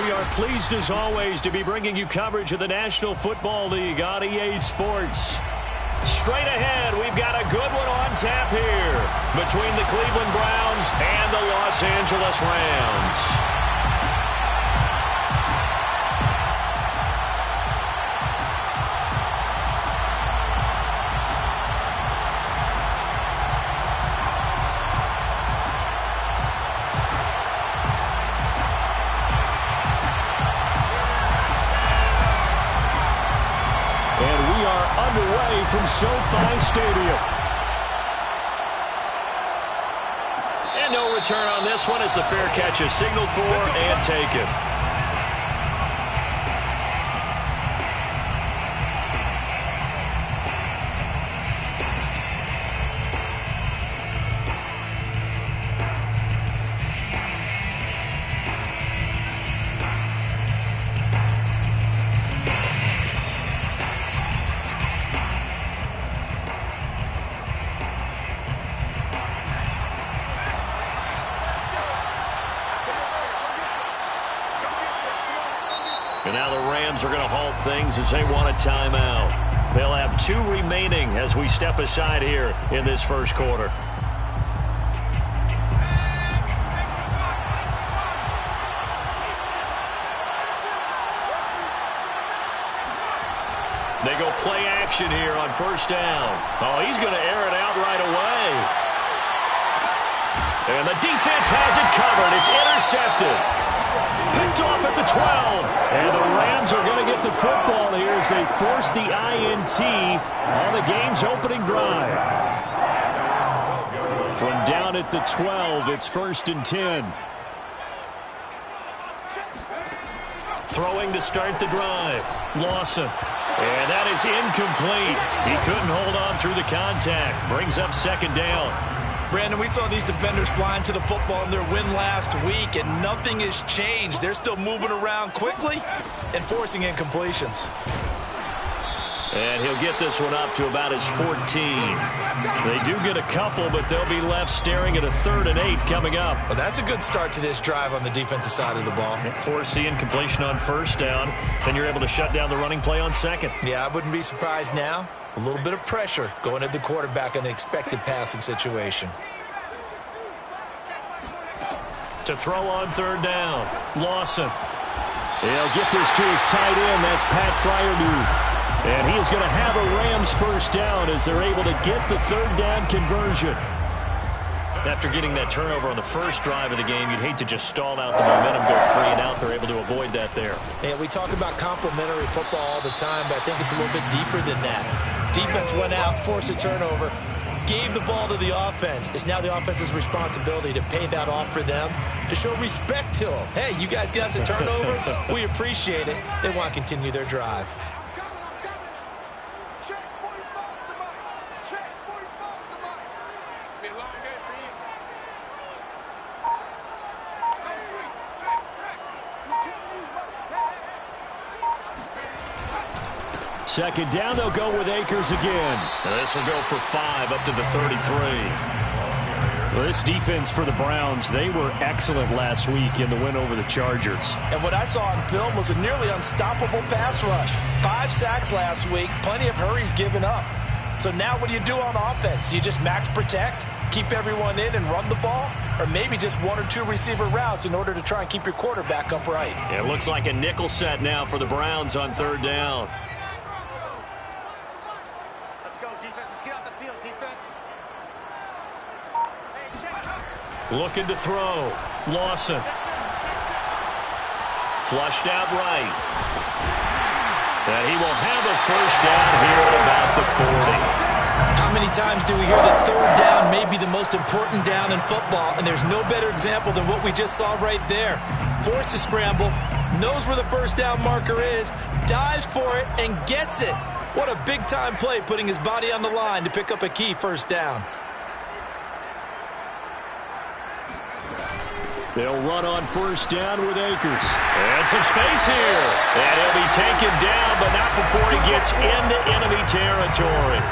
We are pleased as always to be bringing you coverage of the National Football League on EA Sports. Straight ahead, we've got a good one on tap here between the Cleveland Browns and the Los Angeles Rams. From SoFi Stadium. And no return on this one as the fair catch is signaled for and taken. And now the Rams are going to halt things as they want a timeout. They'll have 2 remaining as we step aside here in this first quarter. They go play action here on first down. Oh, he's going to air it out right away. And the defense has it covered. It's intercepted. Picked off at the 12. And the Rams are going to get the football here as they force the INT on the game's opening drive. From down at the 12, it's 1st and 10. Throwing to start the drive. Lawson. And that is incomplete. He couldn't hold on through the contact. Brings up 2nd down. Brandon, we saw these defenders flying to the football in their win last week, and nothing has changed. They're still moving around quickly and forcing incompletions. And he'll get this one up to about his 14. They do get a couple, but they'll be left staring at a 3rd and 8 coming up. Well, that's a good start to this drive on the defensive side of the ball. Force the incompletion on first down. Then you're able to shut down the running play on second. Yeah, I wouldn't be surprised now. A little bit of pressure going at the quarterback in an expected passing situation. To throw on 3rd down. Lawson. He'll get this to his tight end. That's Pat Freiermuth. And he is going to have a Rams first down as they're able to get the 3rd down conversion. After getting that turnover on the first drive of the game, you'd hate to just stall out the momentum, go 3 and out. They're able to avoid that there. And we talk about complementary football all the time, but I think it's a little bit deeper than that. Defense went out, forced a turnover, gave the ball to the offense. It's now the offense's responsibility to pay that off for them, to show respect to them. Hey, you guys got the turnover. We appreciate it. They want to continue their drive. Second down, they'll go with Akers again. This will go for 5 up to the 33. Well, this defense for the Browns, they were excellent last week in the win over the Chargers. And what I saw on film was a nearly unstoppable pass rush. 5 sacks last week, plenty of hurries given up. So now what do you do on offense? You just max protect, keep everyone in and run the ball? Or maybe just 1 or 2 receiver routes in order to try and keep your quarterback upright? It looks like a nickel set now for the Browns on 3rd down. Looking to throw. Lawson. Flushed out right. And he will have a first down here at about the 40. How many times do we hear that 3rd down may be the most important down in football, and there's no better example than what we just saw right there. Forced to scramble, knows where the first down marker is, dives for it, and gets it. What a big-time play, putting his body on the line to pick up a key first down. They'll run on first down with Akers. And some space here. And he'll be taken down, but not before he gets into enemy territory.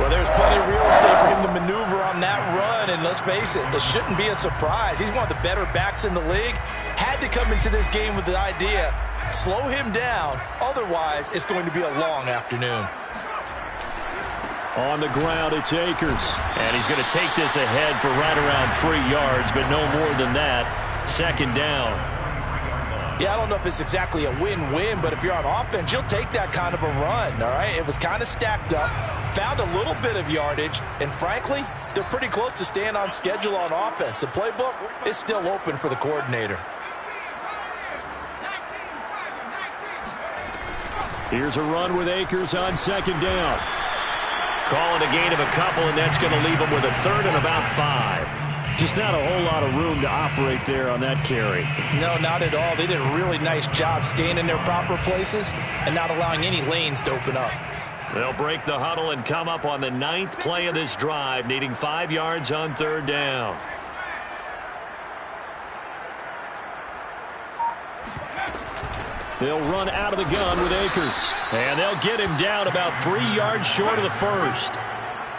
Well, there's plenty of real estate for him to maneuver on that run, and let's face it, this shouldn't be a surprise. He's one of the better backs in the league. Had had to come into this game with the idea, slow him down, otherwise it's going to be a long afternoon. On the ground, it's Akers. And he's going to take this ahead for right around 3 yards, but no more than that. Second down. Yeah, I don't know if it's exactly a win-win, but if you're on offense, you'll take that kind of a run, all right? It was kind of stacked up, found a little bit of yardage, and frankly, they're pretty close to staying on schedule on offense. The playbook is still open for the coordinator. Here's a run with Akers on second down. Calling a gain of a couple, and that's going to leave him with a third and about 5. Just not a whole lot of room to operate there on that carry. No, not at all. They did a really nice job staying in their proper places and not allowing any lanes to open up. They'll break the huddle and come up on the 9th play of this drive, needing 5 yards on third down. They'll run out of the gun with Akers. And they'll get him down about 3 yards short of the first.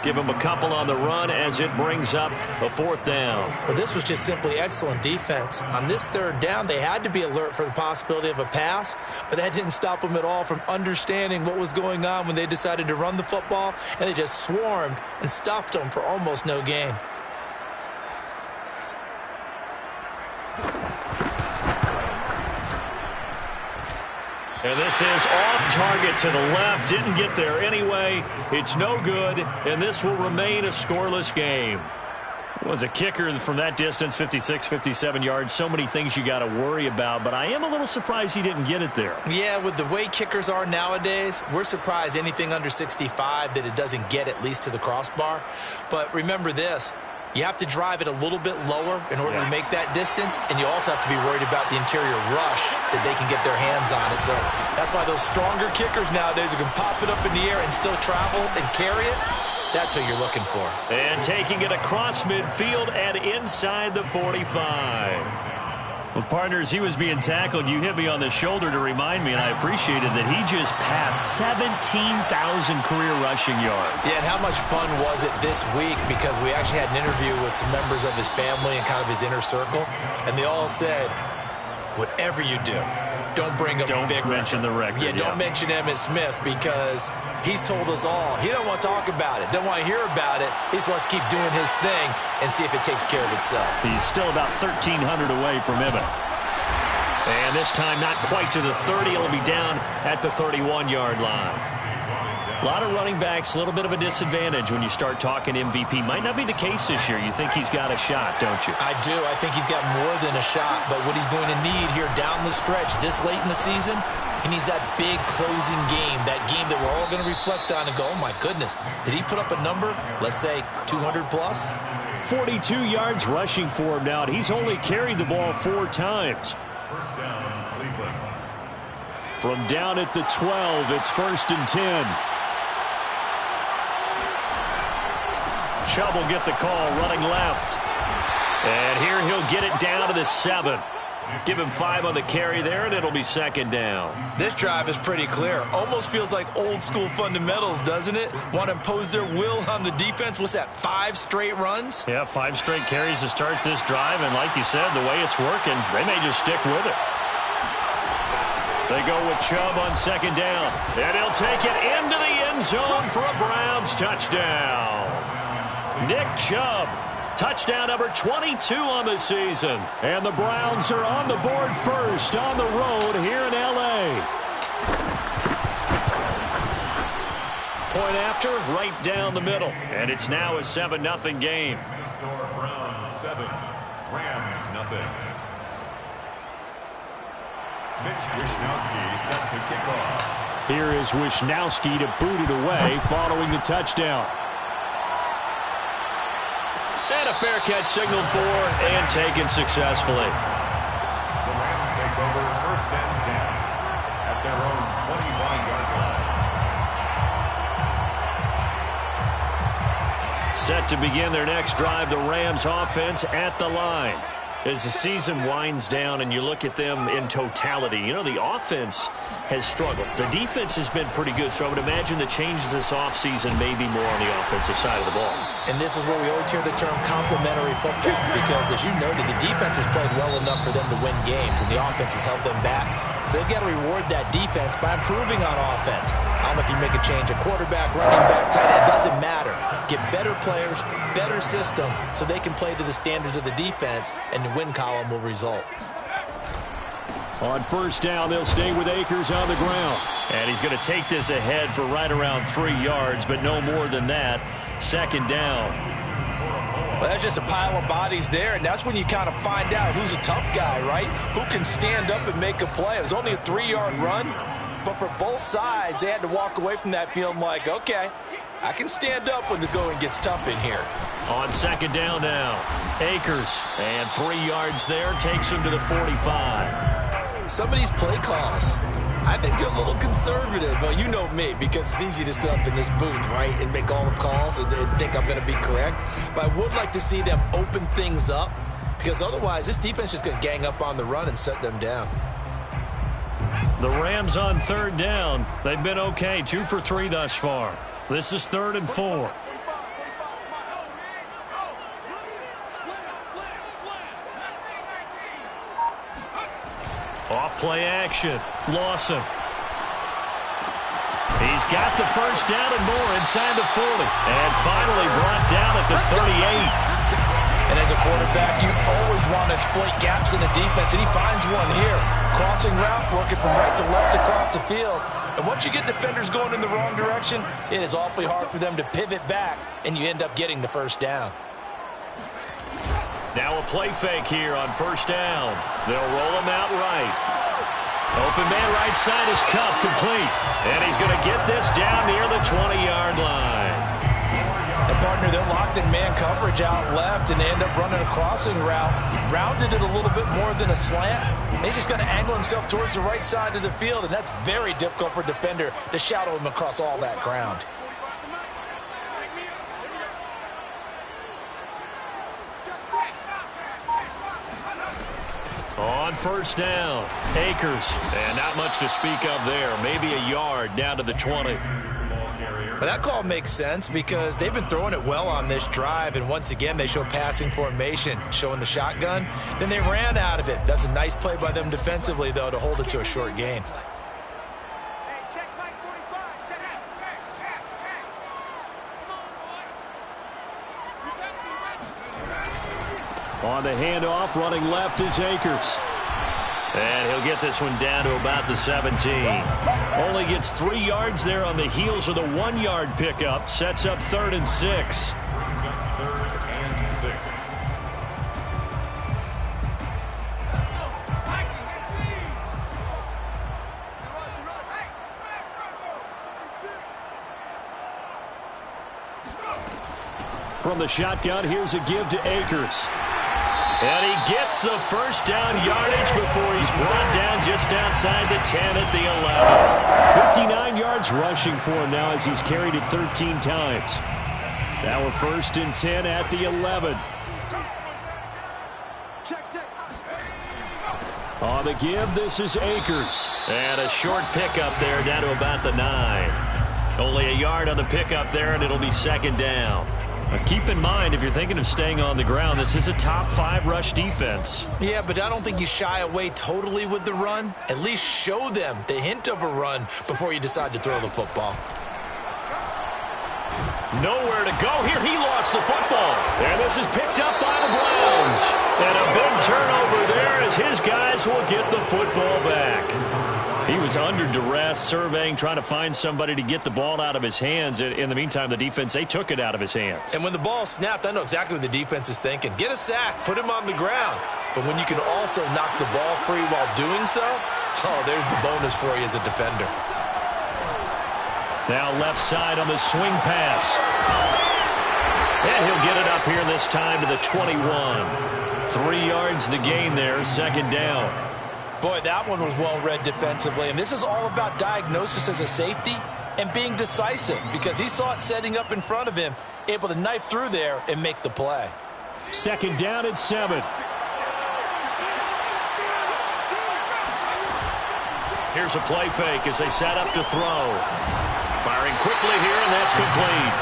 Give him a couple on the run as it brings up a 4th down. Well, this was just simply excellent defense. On this third down, they had to be alert for the possibility of a pass, but that didn't stop them at all from understanding what was going on when they decided to run the football, and they just swarmed and stuffed them for almost no gain. And this is off target to the left. Didn't get there anyway. It's no good, and this will remain a scoreless game. Was a kicker from that distance, 56, 57 yards. So many things you got to worry about, but I am a little surprised he didn't get it there. Yeah, with the way kickers are nowadays, we're surprised anything under 65 that it doesn't get at least to the crossbar. But remember this. You have to drive it a little bit lower in order to make that distance, and you also have to be worried about the interior rush that they can get their hands on it. So that's why those stronger kickers nowadays who can pop it up in the air and still travel and carry it, that's what you're looking for. And taking it across midfield and inside the 45. Well, partners, he was being tackled. You hit me on the shoulder to remind me, and I appreciated that he just passed 17,000 career rushing yards. Yeah, and how much fun was it this week? Because we actually had an interview with some members of his family and kind of his inner circle, and they all said, whatever you do, don't bring up a big record. Don't mention the record. Yeah, don't mention Emmitt Smith, because he's told us all he don't want to talk about it, don't want to hear about it. He just wants to keep doing his thing and see if it takes care of itself. He's still about 1,300 away from Emmitt. And this time not quite to the 30. It'll be down at the 31-yard line. A lot of running backs, a little bit of a disadvantage when you start talking MVP. Might not be the case this year. You think he's got a shot, don't you? I do. I think he's got more than a shot. But what he's going to need here down the stretch this late in the season, he needs that big closing game, that game that we're all going to reflect on and go, oh, my goodness, did he put up a number, let's say 200 plus? 42 yards rushing for him now. He's only carried the ball 4 times. First down, Cleveland. From down at the 12, it's 1st and 10. Chubb will get the call, running left. And here he'll get it down to the 7. Give him 5 on the carry there, and it'll be 2nd down. This drive is pretty clear. Almost feels like old school fundamentals, doesn't it? Want to impose their will on the defense. What's that, 5 straight runs? Yeah, 5 straight carries to start this drive, and like you said, the way it's working, they may just stick with it. They go with Chubb on 2nd down, and he'll take it into the end zone for a Browns touchdown. Nick Chubb, touchdown number 22 on the season. And the Browns are on the board first on the road here in L.A. Point after, right down the middle. And it's now a 7-0 game. Score Browns 7, Rams 0. Mitch Wishnowsky set to kick off. Here is Wishnowsky to boot it away following the touchdown. And a fair catch signaled for and taken successfully. The Rams take over 1st and 10 at their own 25-yard line. Set to begin their next drive, the Rams offense at the line. as the season winds down and you look at them in totality, you know, the offense has struggled. The defense has been pretty good, so I would imagine the changes this offseason may be more on the offensive side of the ball. And this is where we always hear the term complementary football, because as you noted, the defense has played well enough for them to win games, and the offense has held them back. So they've got to reward that defense by improving on offense. I don't know if you make a change at quarterback, running back, tight end, it doesn't matter. Get better players, better system, so they can play to the standards of the defense, and the win column will result. On first down, they'll stay with Akers on the ground. And he's going to take this ahead for right around 3 yards, but no more than that. Second down. Well, that's just a pile of bodies there, and that's when you kind of find out who's a tough guy, right? Who can stand up and make a play. It was only a 3-yard run, but for both sides, they had to walk away from that feeling like, okay, I can stand up when the going gets tough in here. On second down now, Akers, and 3 yards there, takes him to the 45. Some of these play calls, I think they're a little conservative, but you know me, because it's easy to sit up in this booth, right, and make all the calls and think I'm going to be correct. But I would like to see them open things up, because otherwise this defense is going to gang up on the run and set them down. The Rams on third down. They've been okay, 2 for 3 thus far. This is 3rd and 4. Off play action. Lawson. He's got the first down and more inside the 40. And finally brought down at the 38. And as a quarterback, you always want to exploit gaps in the defense, and he finds one here. Crossing route, working from right to left across the field. And once you get defenders going in the wrong direction, it is awfully hard for them to pivot back, and you end up getting the first down. Now a play fake here on first down. They'll roll him out right. Open man right side is Kupp, complete. And he's going to get this down near the 20-yard line. And partner, they're locked in man coverage out left, and they end up running a crossing route. Rounded it a little bit more than a slant. And he's just going to angle himself towards the right side of the field, and that's very difficult for a defender to shadow him across all that ground. On first down, Akers. And not much to speak of there. Maybe a yard down to the 20. But that call makes sense because they've been throwing it well on this drive, and once again they show passing formation, showing the shotgun. Then they ran out of it. That's a nice play by them defensively, though, to hold it to a short gain. On the handoff, running left is Akers. And he'll get this one down to about the 17. Only gets 3 yards there on the heels of the 1-yard pickup. Sets up 3rd and 6. From the shotgun, here's a give to Akers. And he gets the first down yardage before he's brought down just outside the 10 at the 11. 59 yards rushing for him now as he's carried it 13 times. Now we're 1st and 10 at the 11. On the give, this is Akers. And a short pickup there down to about the 9. Only a yard on the pickup there, and it'll be 2nd down. Keep in mind, if you're thinking of staying on the ground, this is a top 5 rush defense. Yeah, but I don't think you shy away totally with the run. At least show them the hint of a run before you decide to throw the football. Nowhere to go here. He lost the football. And this is picked up by the Browns. And a big turnover there as his guys will get the football back. He was under duress, surveying, trying to find somebody to get the ball out of his hands. In the meantime, the defense, they took it out of his hands. And when the ball snapped, I know exactly what the defense is thinking. Get a sack, put him on the ground. But when you can also knock the ball free while doing so, oh, there's the bonus for you as a defender. Now left side on the swing pass. And he'll get it up here this time to the 21. 3 yards the gain there, 2nd down. Boy, that one was well read defensively. And this is all about diagnosis as a safety and being decisive because he saw it setting up in front of him, able to knife through there and make the play. 2nd down and 7. Here's a play fake as they set up to throw. Firing quickly here, and that's complete.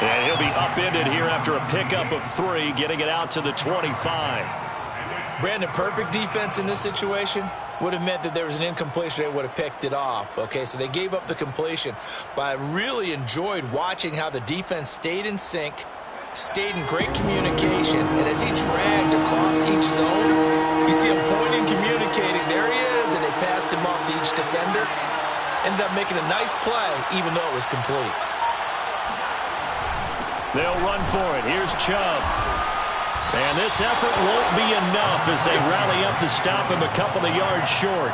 And he'll be upended here after a pickup of 3, getting it out to the 25. Brandon, perfect defense in this situation would have meant that there was an incompletion. They would have picked it off. Okay, so they gave up the completion. But I really enjoyed watching how the defense stayed in sync, stayed in great communication, and as he dragged across each zone, you see him pointing, communicating. There he is, and they passed him off to each defender. Ended up making a nice play, even though it was complete. They'll run for it. Here's Chubb. And this effort won't be enough as they rally up to stop him a couple of yards short.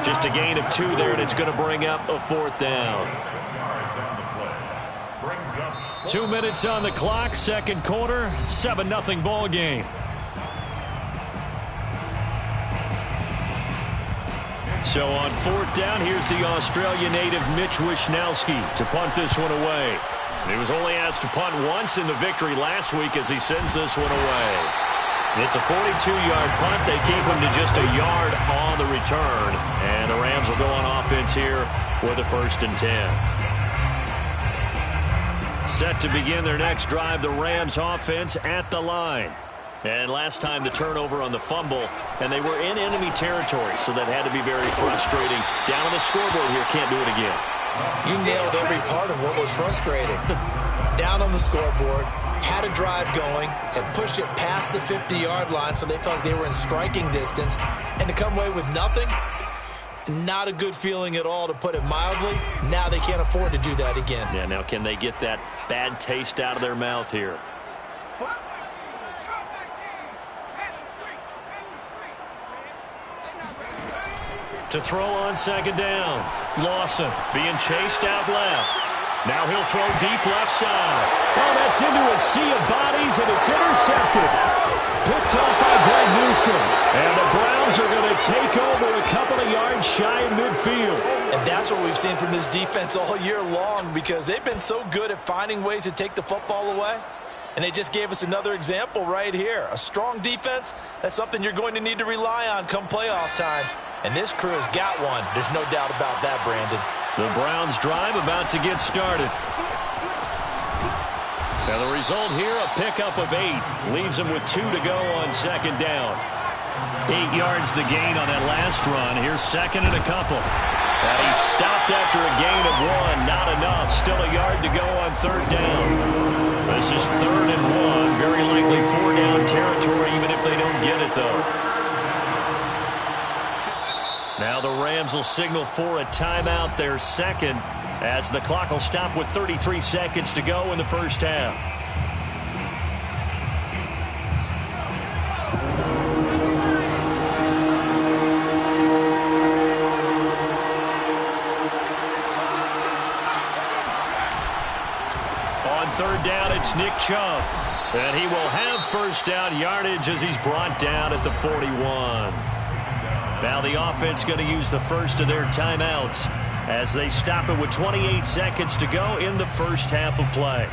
Just a gain of 2 there, and it's going to bring up a 4th down. 2 minutes on the clock, second quarter, 7-0 ball game. So on 4th down, here's the Australia native Mitch Wishnowsky to punt this one away. He was only asked to punt once in the victory last week as he sends this one away. It's a 42-yard punt. They keep him to just a yard on the return. And the Rams will go on offense here with a 1st and 10. Set to begin their next drive, the Rams offense at the line. And last time the turnover on the fumble, and they were in enemy territory, so that had to be very frustrating. Down on the scoreboard here, can't do it again. You nailed every part of what was frustrating. Down on the scoreboard, had a drive going, and pushed it past the 50-yard line so they felt like they were in striking distance. And to come away with nothing, not a good feeling at all, to put it mildly. Now they can't afford to do that again. Yeah, now can they get that bad taste out of their mouth here? To throw on 2nd down. Lawson being chased out left. Now he'll throw deep left side. Oh, that's into a sea of bodies, and it's intercepted. Picked off by Greg Newsome. And the Browns are going to take over a couple of yards shy of midfield. And that's what we've seen from this defense all year long, because they've been so good at finding ways to take the football away. And they just gave us another example right here. A strong defense, that's something you're going to need to rely on come playoff time. And this crew has got one. There's no doubt about that, Brandon. The Browns drive about to get started. Now the result here, a pickup of 8. Leaves them with 2 to go on 2nd down. 8 yards the gain on that last run. Here's 2nd and a couple. And he stopped after a gain of 1. Not enough. Still a yard to go on 3rd down. This is 3rd and 1. Very likely 4-down territory, even if they don't get it, though. Now the Rams will signal for a timeout, their 2nd, as the clock will stop with 33 seconds to go in the first half. On 3rd down, it's Nick Chubb. And he will have 1st down yardage as he's brought down at the 41. Now the offense going to use the first of their timeouts as they stop it with 28 seconds to go in the first half of play.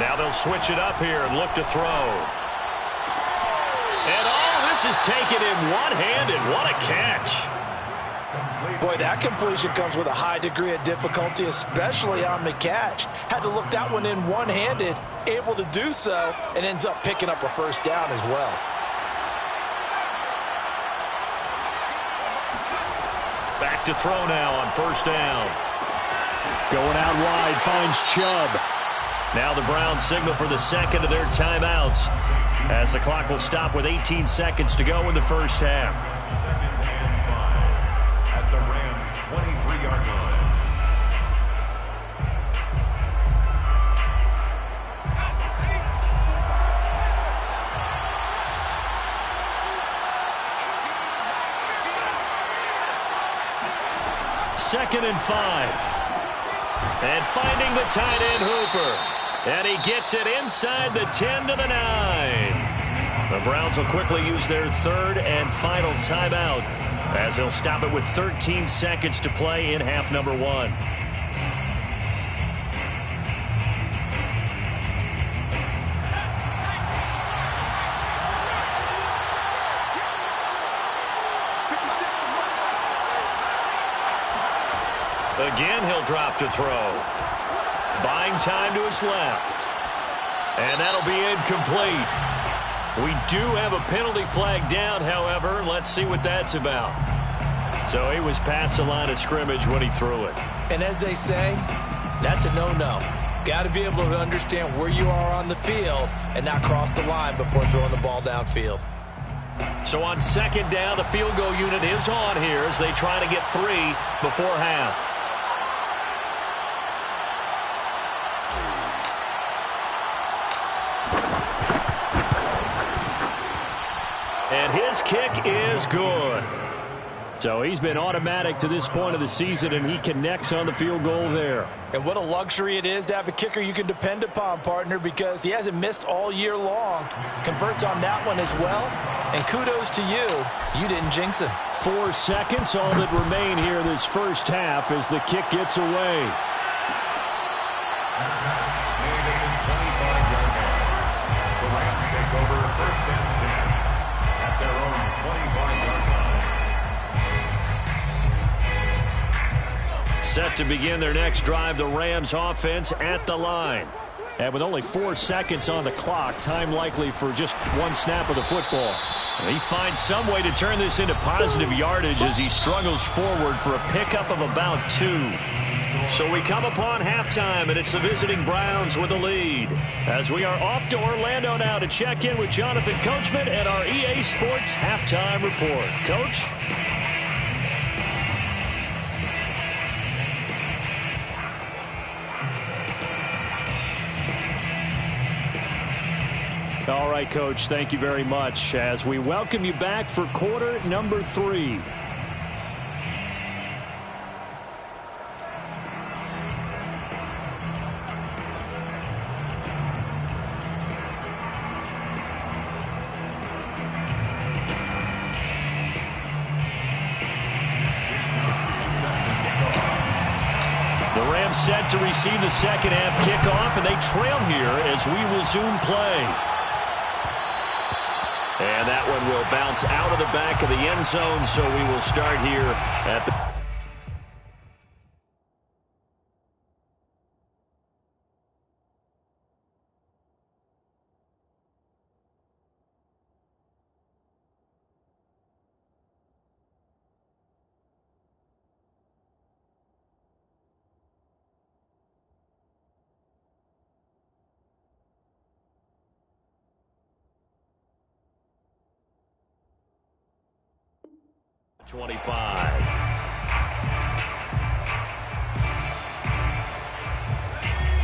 Now they'll switch it up here and look to throw. And all this is taken in one-handed. What a catch. Boy, that completion comes with a high degree of difficulty, especially on the catch. Had to look that one in one-handed, able to do so, and ends up picking up a 1st down as well. Back to throw now on 1st down. Going out wide, finds Chubb. Now the Browns signal for the 2nd of their timeouts, as the clock will stop with 18 seconds to go in the first half. 2nd and 5 at the Rams' 23-yard line. Second and 5. And finding the tight end Hooper. And he gets it inside the 10 to the 9. The Browns will quickly use their third and final timeout as they'll stop it with 13 seconds to play in half number 1. Again, he'll drop to throw. Buying time to his left. And that'll be incomplete. We do have a penalty flag down, however. Let's see what that's about. So he was past the line of scrimmage when he threw it. And as they say, that's a no-no. Got to be able to understand where you are on the field and not cross the line before throwing the ball downfield. So on second down, the field goal unit is on here as they try to get 3 before half. And his kick is good. So he's been automatic to this point of the season, and he connects on the field goal there. And what a luxury it is to have a kicker you can depend upon, partner, because he hasn't missed all year long. Converts on that one as well. And kudos to you. You didn't jinx him. 4 seconds, all that remain here this first half as the kick gets away. The Rams take over first and 10 at their own 25-yard line. Set to begin their next drive, the Rams offense at the line. And with only 4 seconds on the clock, time likely for just one snap of the football. And he finds some way to turn this into positive yardage as he struggles forward for a pickup of about 2. So we come upon halftime, and it's the visiting Browns with the lead. As we are off to Orlando now to check in with Jonathan Coachman and our EA Sports Halftime Report. Coach? All right, Coach, thank you very much as we welcome you back for quarter number 3. The Rams set to receive the second half kickoff, and they trail here as we resume play. And that one will bounce out of the back of the end zone, so we will start here at the...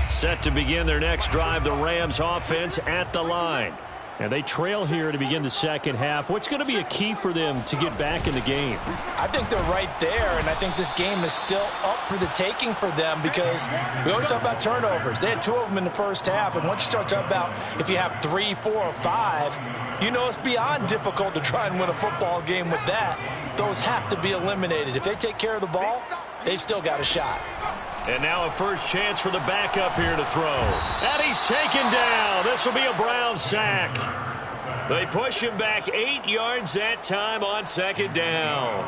Set to begin their next drive, the Rams offense at the line. And they trail here to begin the second half. What's going to be a key for them to get back in the game? I think they're right there, and I think this game is still up for the taking for them because we always talk about turnovers. They had 2 of them in the first half, and once you start talking about if you have 3, 4, or 5, you know it's beyond difficult to try and win a football game with that. Those have to be eliminated. If they take care of the ball, they've still got a shot. And now a first chance for the backup here to throw. And he's taken down. This will be a Brown sack. They push him back 8 yards that time on second down.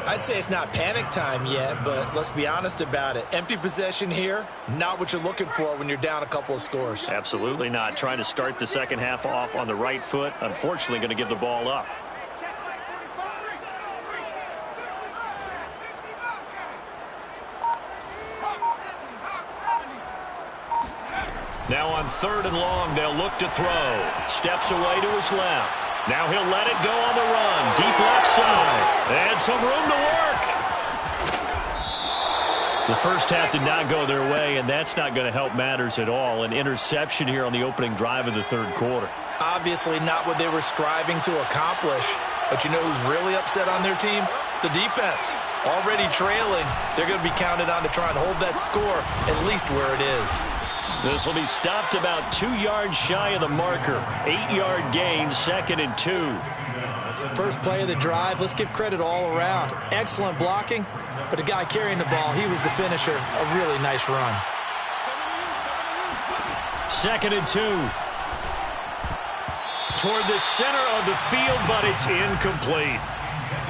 I'd say it's not panic time yet, but let's be honest about it. Empty possession here, not what you're looking for when you're down a couple of scores. Absolutely not. Trying to start the second half off on the right foot. Unfortunately, going to give the ball up. Now on 3rd and long, they'll look to throw. Steps away to his left. Now he'll let it go on the run. Deep left side. And some room to work. The first half did not go their way, and that's not going to help matters at all. An interception here on the opening drive of the third quarter. Obviously not what they were striving to accomplish. But you know who's really upset on their team? The defense. Already trailing. They're going to be counted on to try and hold that score at least where it is. This will be stopped about 2 yards shy of the marker. 8-yard gain, 2nd and 2. First play of the drive, let's give credit all around. Excellent blocking, but the guy carrying the ball, he was the finisher. A really nice run. 2nd and 2. Toward the center of the field, but it's incomplete.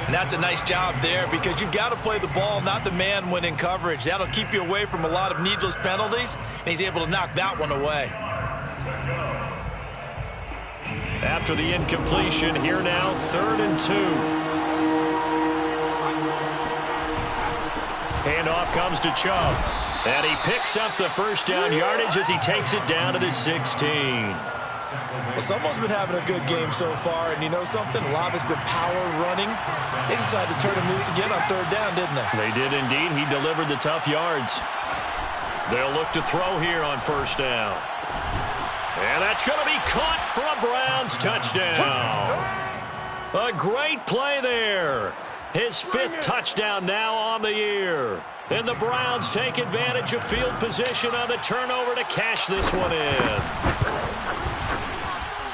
And that's a nice job there because you've got to play the ball, not the man when in coverage. That'll keep you away from a lot of needless penalties, and he's able to knock that one away. After the incompletion, here now, 3rd and 2. Handoff comes to Chubb. And he picks up the first down yardage as he takes it down to the 16. Well, someone's been having a good game so far, and you know something? A lot of it's been power running. They decided to turn him loose again on 3rd down, didn't they? They did indeed. He delivered the tough yards. They'll look to throw here on 1st down. And that's going to be caught for a Browns touchdown. A great play there. His 5th touchdown now on the year. And the Browns take advantage of field position on the turnover to cash this one in.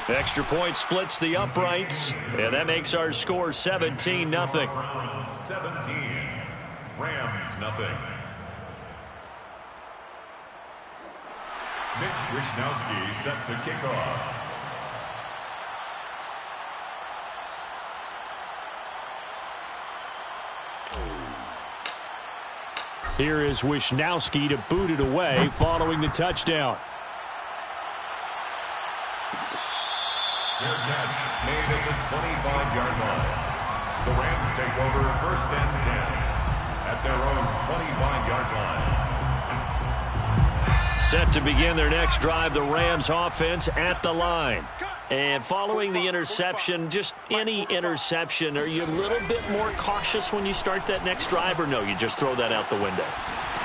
Extra point splits the uprights, and that makes our score 17-0. 17. Rams, nothing. Mitch Wishnowsky set to kick off. Here is Wishnowsky to boot it away following the touchdown. Their catch made at the 25-yard line. The Rams take over 1st and 10 at their own 25-yard line. Set to begin their next drive, the Rams offense at the line. And following the interception, just any interception, are you a little bit more cautious when you start that next drive, or no, you just throw that out the window?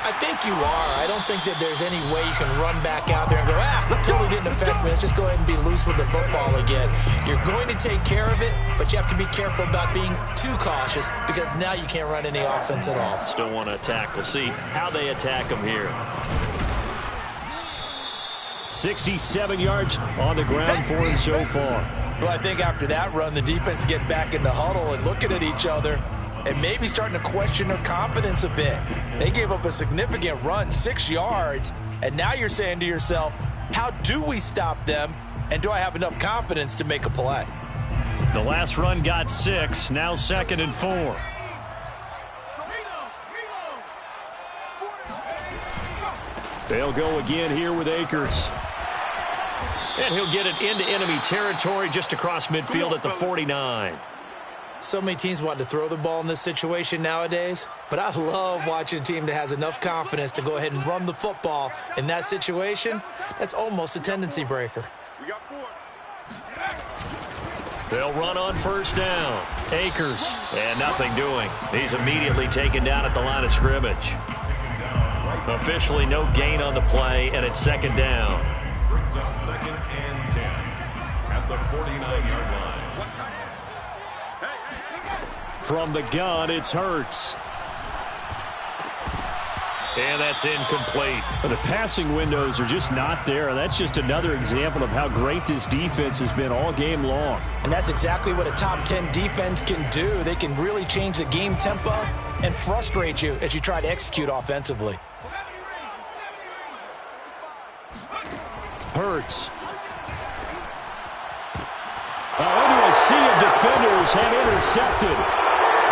I think you are. I don't think that there's any way you can run back out there and go, it totally didn't affect me. Let's just go ahead and be loose with the football again. You're going to take care of it, but you have to be careful about being too cautious because now you can't run any offense at all. Still want to attack. We'll see how they attack them here. 67 yards on the ground for him so far. Well, I think after that run, the defense getting back in the huddle and looking at each other and maybe starting to question their confidence a bit. They gave up a significant run, 6 yards, and now you're saying to yourself, how do we stop them, and do I have enough confidence to make a play? The last run got 6, now 2nd and 4. They'll go again here with Akers. And he'll get it into enemy territory just across midfield at the 49. So many teams want to throw the ball in this situation nowadays, but I love watching a team that has enough confidence to go ahead and run the football in that situation. That's almost a tendency breaker. They'll run on 1st down. Akers, and nothing doing. He's immediately taken down at the line of scrimmage. Officially no gain on the play, and it's 2nd down. Brings up 2nd and 10 at the 49-yard line. From the gun, it's Hurts. And that's incomplete. The passing windows are just not there. That's just another example of how great this defense has been all game long. And that's exactly what a top 10 defense can do. They can really change the game tempo and frustrate you as you try to execute offensively. Hurts. Only a sea of defenders have intercepted.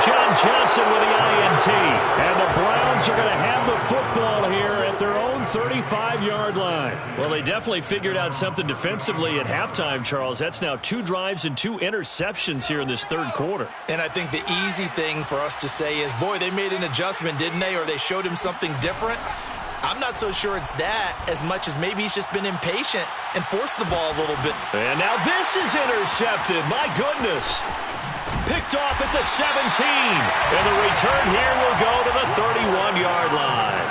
John Johnson with the INT. And the Browns are going to have the football here at their own 35-yard line. Well, they definitely figured out something defensively at halftime, Charles. That's now 2 drives and 2 interceptions here in this 3rd quarter. And I think the easy thing for us to say is, boy, they made an adjustment, didn't they? Or they showed him something different. I'm not so sure it's that as much as maybe he's just been impatient and forced the ball a little bit. And now this is intercepted. My goodness. Picked off at the 17. And the return here will go to the 31-yard line.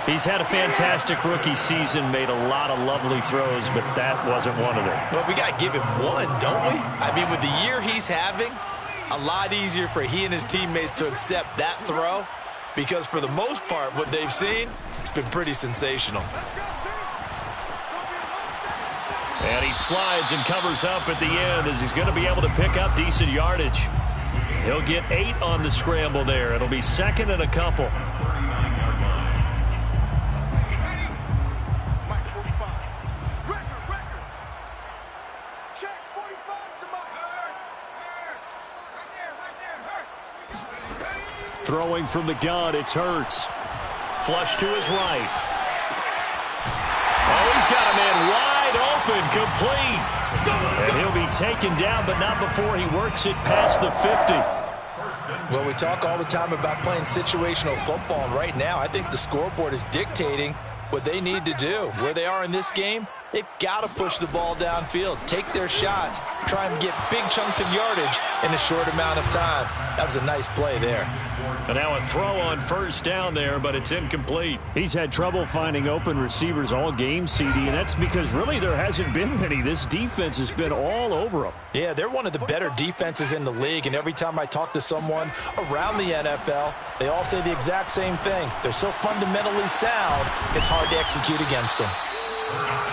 He's had a fantastic rookie season, made a lot of lovely throws, but that wasn't one of them. Well, we got to give him one, don't we? I mean, with the year he's having, a lot easier for he and his teammates to accept that throw because for the most part, what they've seen, it's been pretty sensational. And he slides and covers up at the end as he's going to be able to pick up decent yardage. He'll get 8 on the scramble there. It'll be 2nd and a couple. Throwing from the gun, it's Hurts. Flush to his right. Oh, he's got a man wide open, complete. And he'll be taken down, but not before he works it past the 50. Well, we talk all the time about playing situational football, and right now I think the scoreboard is dictating what they need to do. Where they are in this game, they've got to push the ball downfield, take their shots, try and get big chunks of yardage in a short amount of time. That was a nice play there. And now a throw on first down there, but it's incomplete. He's had trouble finding open receivers all game, CD, and that's because really there hasn't been many. This defense has been all over them. Yeah, they're one of the better defenses in the league, and every time I talk to someone around the NFL, they all say the exact same thing. They're so fundamentally sound, it's hard to execute against them.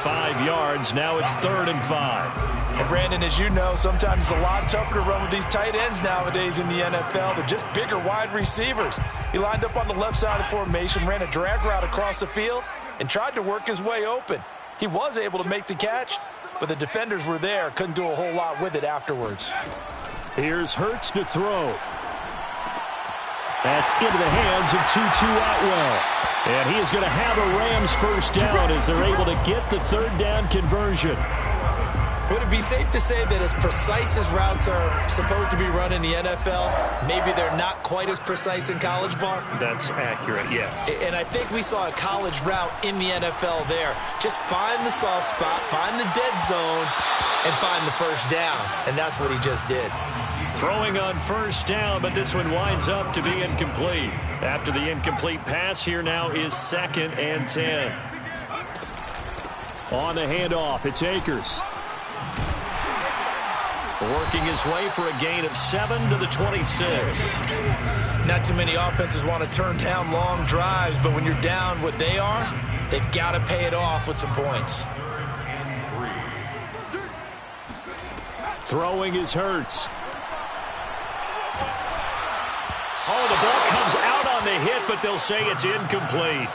5 yards, now it's 3rd and 5. And Brandon, as you know, sometimes it's a lot tougher to run with these tight ends nowadays in the NFL. They're just bigger wide receivers. He lined up on the left side of the formation, ran a drag route across the field, and tried to work his way open. He was able to make the catch, but the defenders were there, couldn't do a whole lot with it afterwards. Here's Hurts to throw. That's into the hands of Tutu Atwell. And he is going to have a Rams first down as they're able to get the 3rd down conversion. Would it be safe to say that as precise as routes are supposed to be run in the NFL, maybe they're not quite as precise in college ball? That's accurate, yeah. And I think we saw a college route in the NFL there. Just find the soft spot, find the dead zone, and find the first down. And that's what he just did. Throwing on first down, but this one winds up to be incomplete. After the incomplete pass, here now is 2nd and 10. On the handoff, it's Akers. Working his way for a gain of 7 to the 26. Not too many offenses want to turn down long drives, but when you're down what they are, they've got to pay it off with some points. Throwing is Hurts. Oh, the ball comes out on the hit, but they'll say it's incomplete.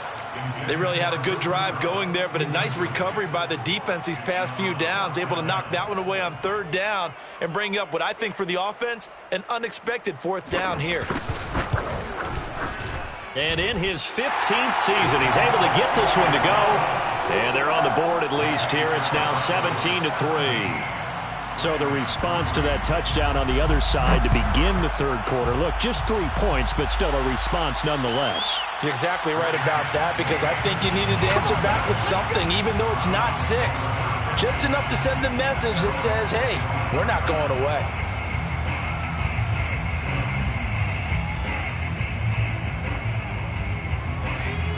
They really had a good drive going there, but a nice recovery by the defense these past few downs, able to knock that one away on 3rd down and bring up what I think for the offense, an unexpected 4th down here. And in his 15th season, he's able to get this one to go. And they're on the board at least here. It's now 17-3. So the response to that touchdown on the other side to begin the 3rd quarter. Look, just 3 points, but still a response nonetheless. You're exactly right about that, because I think you needed to answer back with something, even though it's not 6. Just enough to send the message that says, hey, we're not going away.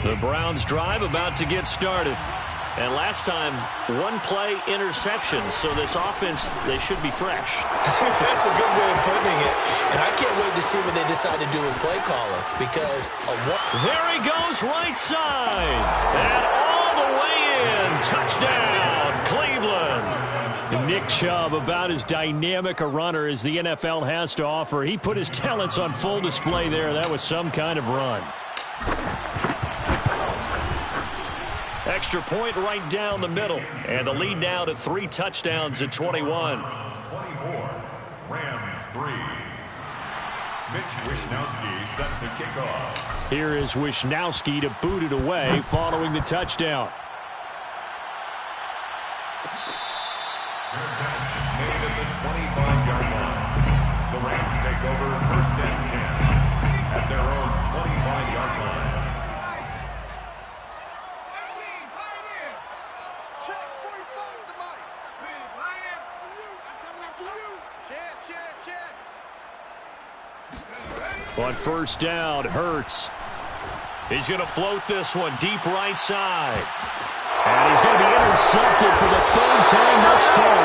The Browns drive about to get started. And last time, 1-play interception. So this offense, they should be fresh. That's a good way of putting it. And I can't wait to see what they decide to do with play caller. Because there he goes right side. And all the way in. Touchdown, Cleveland. Nick Chubb, about as dynamic a runner as the NFL has to offer. He put his talents on full display there. That was some kind of run. Extra point right down the middle. And the lead now to 3 touchdowns at 21. 24, Rams 3. Mitch Wishnowsky set to kick off. Here is Wishnowsky to boot it away following the touchdown. Fair catch made at the 25-yard line. The Rams take over 1st and 10 at their own 25-yard line. On first down, Hurts. He's going to float this one deep right side. And he's going to be intercepted for the 3rd time thus far.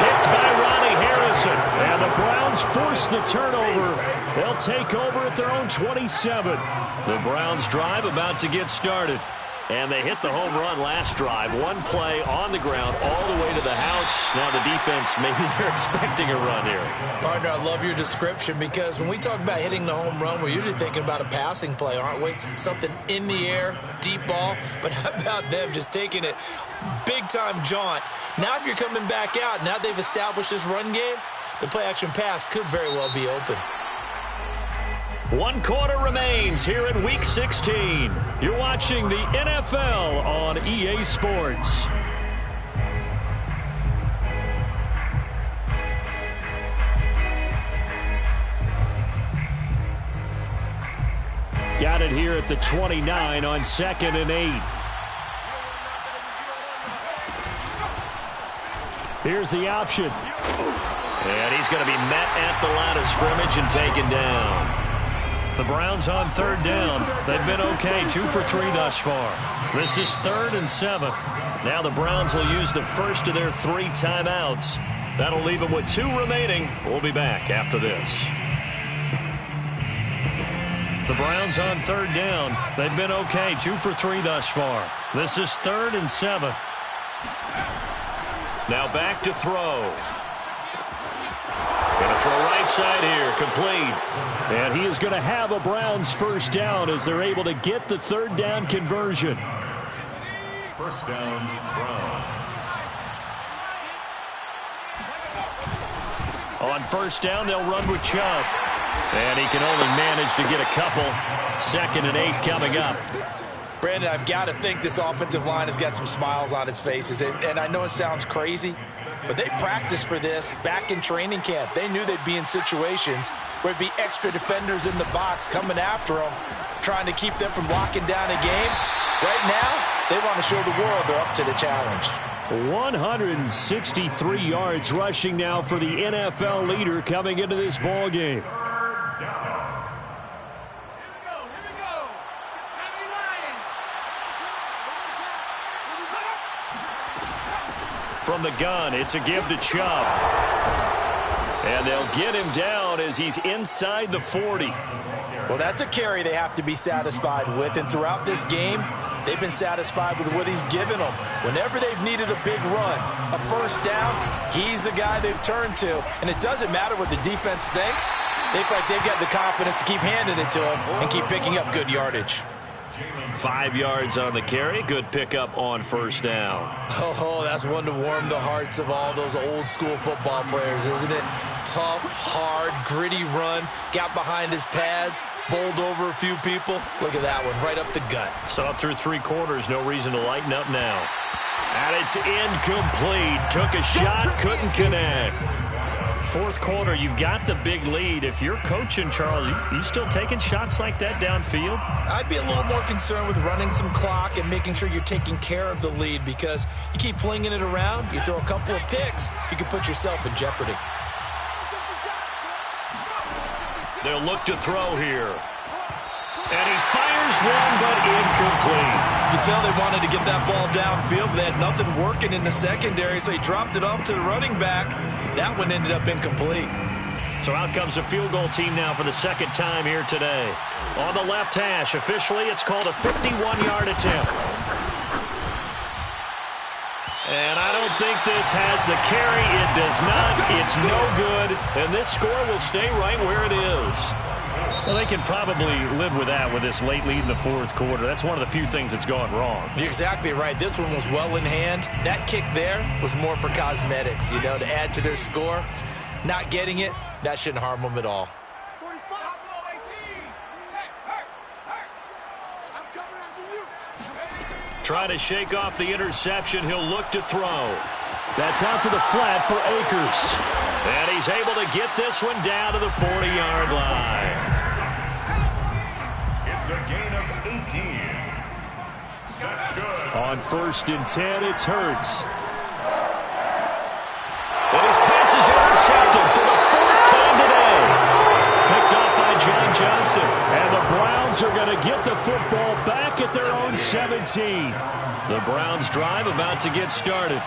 Picked by Ronnie Harrison. And the Browns force the turnover. They'll take over at their own 27. The Browns drive about to get started. And they hit the home run last drive. One play on the ground all the way to the house. Now the defense, maybe they're expecting a run here. Partner, I love your description because when we talk about hitting the home run, we're usually thinking about a passing play, aren't we? Something in the air, deep ball. But how about them just taking it big-time jaunt? Now if you're coming back out, now they've established this run game, the play-action pass could very well be open. 1 quarter remains here in Week 16. You're watching the NFL on EA Sports. Got it here at the 29 on 2nd and 8. Here's the option. And he's going to be met at the line of scrimmage and taken down. The Browns on 3rd down. They've been okay, 2 for 3 thus far. This is 3rd and 7. Now the Browns will use the first of their 3 timeouts. That'll leave them with 2 remaining. We'll be back after this. The Browns on 3rd down. They've been okay, 2 for 3 thus far. This is 3rd and 7. Now back to throw. Going to throw right side here, complete. And he is going to have a Browns first down as they're able to get the 3rd down conversion. First down, Browns. On first down, they'll run with Chubb. And he can only manage to get a couple. 2nd and 8 coming up. Brandon, I've got to think this offensive line has got some smiles on its faces. And I know it sounds crazy, but they practiced for this back in training camp. They knew they'd be in situations where it'd be extra defenders in the box coming after them, trying to keep them from locking down a game. Right now, they want to show the world they're up to the challenge. 163 yards rushing now for the NFL leader coming into this ball game. From the gun, it's a give to Chubb. And they'll get him down as he's inside the 40. Well, that's a carry they have to be satisfied with. And throughout this game, they've been satisfied with what he's given them. Whenever they've needed a big run, a first down, he's the guy they've turned to. And it doesn't matter what the defense thinks. They feel like they've got the confidence to keep handing it to him and keep picking up good yardage. 5 yards on the carry. Good pickup on first down. Oh, that's one to warm the hearts of all those old school football players, isn't it? Tough, hard, gritty run. Got behind his pads, bowled over a few people. Look at that one, right up the gut. So up through 3 quarters, no reason to lighten up now. And it's incomplete. Took a shot, couldn't connect. 4th quarter, you've got the big lead. If you're coaching, Charles, you still taking shots like that downfield? I'd be a little more concerned with running some clock and making sure you're taking care of the lead, because you keep flinging it around, you throw a couple of picks, you can put yourself in jeopardy. They'll look to throw here. And he fires one, but incomplete. You can tell they wanted to get that ball downfield, but they had nothing working in the secondary, so he dropped it off to the running back. That one ended up incomplete. So out comes a field goal team now for the 2nd time here today. On the left hash, officially, it's called a 51-yard attempt. And I don't think this has the carry. It does not. It's no good. And this score will stay right where it is. Well, they can probably live with that with this late lead in the 4th quarter. That's one of the few things that's gone wrong. You're exactly right. This one was well in hand. That kick there was more for cosmetics, you know, to add to their score. Not getting it, that shouldn't harm them at all. Try to shake off the interception. He'll look to throw. That's out to the flat for Akers. And he's able to get this one down to the 40-yard line. It's a gain of 18. That's good. On 1st and 10, it's Hurts. And his pass is intercepted for the 4th time today. Picked off by John Johnson. And the Browns are going to get the football back at their own 17. The Browns drive about to get started.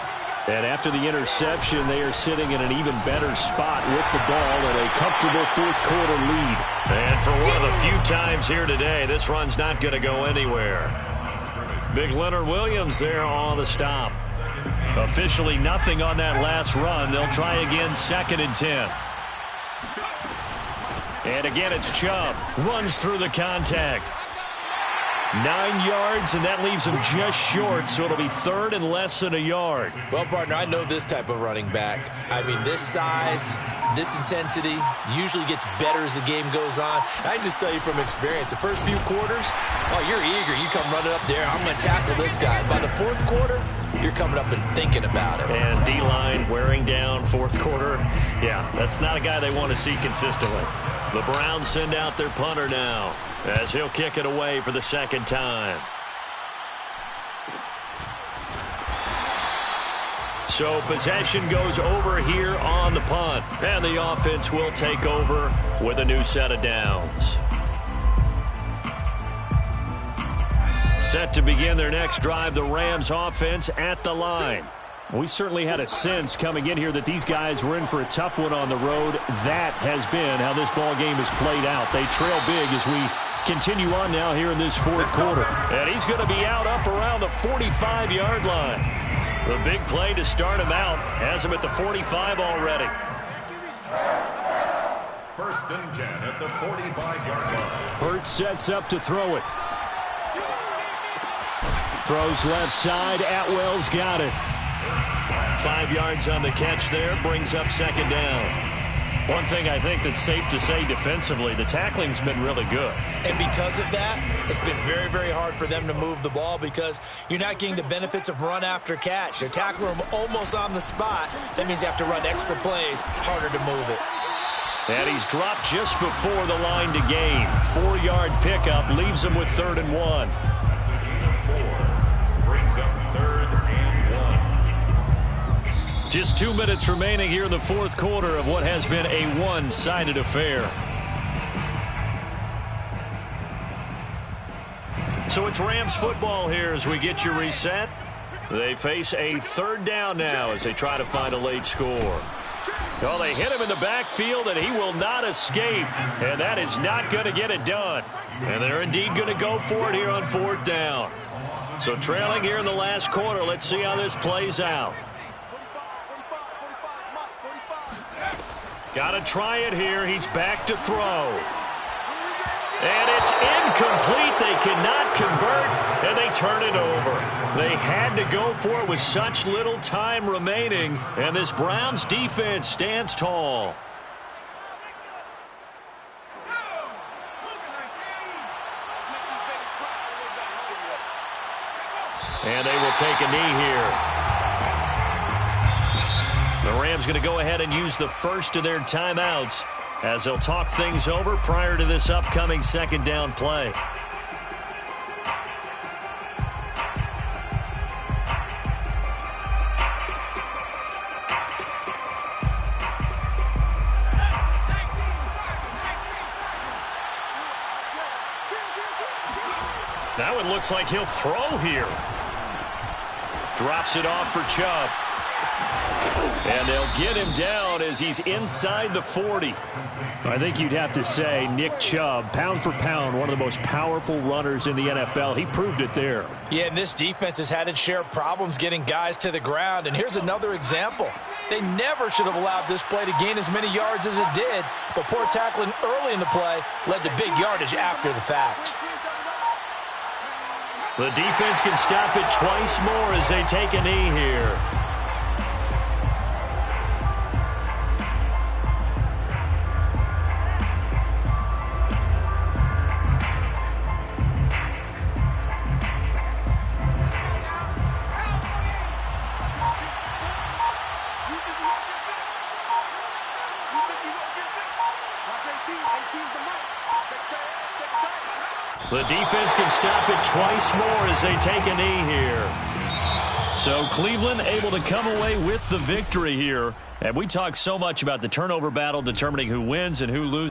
And after the interception, they are sitting in an even better spot with the ball and a comfortable 4th quarter lead. And for one of the few times here today, this run's not going to go anywhere. Big Leonard Williams there on the stop. Officially nothing on that last run. They'll try again, 2nd and 10. And again, it's Chubb. Runs through the contact. 9 yards, and that leaves him just short, so it'll be 3rd and less than a yard. Well, partner, I know this type of running back. I mean, this size, this intensity usually gets better as the game goes on. I can just tell you from experience, the first few quarters, oh, you're eager. You come running up there, I'm going to tackle this guy. By the 4th quarter, you're coming up and thinking about it. And D-line wearing down 4th quarter. Yeah, that's not a guy they want to see consistently. The Browns send out their punter now, as he'll kick it away for the 2nd time. So possession goes over here on the punt, and the offense will take over with a new set of downs. Set to begin their next drive, the Rams offense at the line. We certainly had a sense coming in here that these guys were in for a tough one on the road. That has been how this ball game has played out. They trail big as we continue on now here in this 4th quarter. And he's going to be out up around the 45-yard line. The big play to start him out has him at the 45 already. 1st and 10 at the 45-yard line. Hurts sets up to throw it. Throws left side. Atwell's got it. 5 yards on the catch there, brings up 2nd down. One thing I think that's safe to say defensively, the tackling's been really good. And because of that, it's been very, very hard for them to move the ball because you're not getting the benefits of run after catch. They're tackling them almost on the spot. That means you have to run extra plays, harder to move it. And he's dropped just before the line to gain. 4-yard pickup leaves him with 3rd and 1. That's a gain of 4. Brings up 3rd and 1. Just 2 minutes remaining here in the 4th quarter of what has been a one-sided affair. So it's Rams football here as we get you reset. They face a 3rd down now as they try to find a late score. Well, they hit him in the backfield, and he will not escape. And that is not going to get it done. And they're indeed going to go for it here on 4th down. So trailing here in the last quarter, let's see how this plays out. Got to try it here. He's back to throw. And it's incomplete. They cannot convert, and they turn it over. They had to go for it with such little time remaining, and this Browns defense stands tall. And they will take a knee here. The Rams going to go ahead and use the first of their timeouts as they'll talk things over prior to this upcoming 2nd down play. That one looks like he'll throw here. Drops it off for Chubb. And they'll get him down as he's inside the 40. I think you'd have to say Nick Chubb, pound for pound, one of the most powerful runners in the NFL. He proved it there. Yeah, and this defense has had its share of problems getting guys to the ground. And here's another example. They never should have allowed this play to gain as many yards as it did. But poor tackling early in the play led to big yardage after the fact. The defense can stop it twice more as they take a knee here. The defense can stop it twice more as they take a knee here. So Cleveland able to come away with the victory here. And we talk so much about the turnover battle determining who wins and who loses.